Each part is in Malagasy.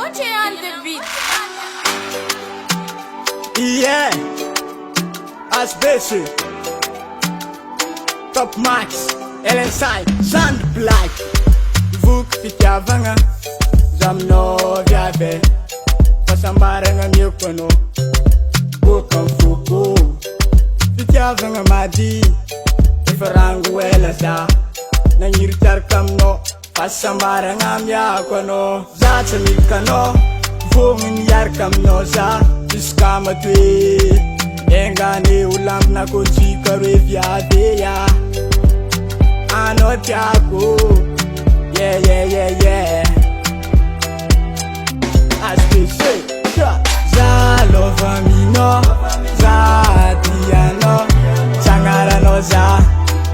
voky on the beat. Yeah, as basic Top Max, LSI, Zandry Black Voky fitiavagna Zaminao viave Fasambaragna miokano Boka mifoko Fitiavagna mady Efa rango ela za Nagniritariky aminao Fasambaragna miako anao Za tsy amikanao Vogny niaraka aminao za Juska matoe Engane olambina konjika roe viave ya Anao tiako Yeah, yeah, yeah, yeah Aspese Za lova aminao Za tianao Sagnaranao za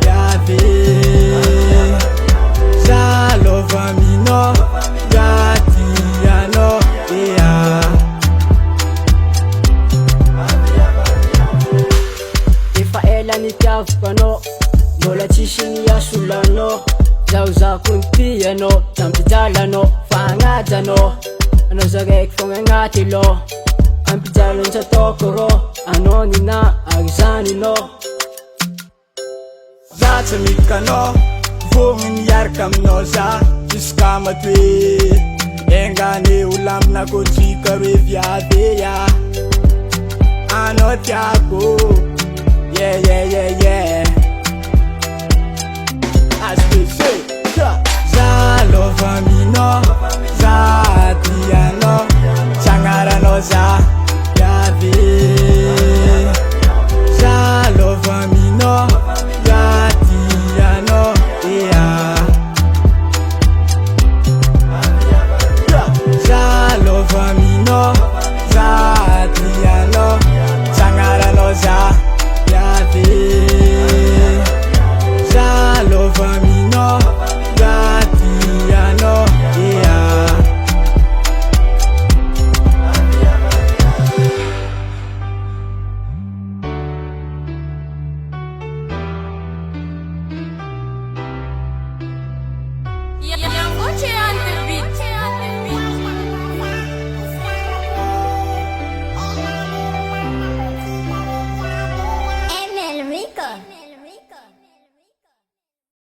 viave Za lova aminao Za tianao yeah. Efa ela nitiavako anao Mbola tsisy niasolanao Zaho zako nitianao Tampijalanao fagnajanao Anao zaraiky fogna agnaty alo Ampijalany tsy ataoko rô Anao nina ary zaninao Za tsy amikanao Vogny niaraka aminao za Juska matoe Engane olambina konjika roe viave ya Anao tiako Yeah, yeah, yeah, yeah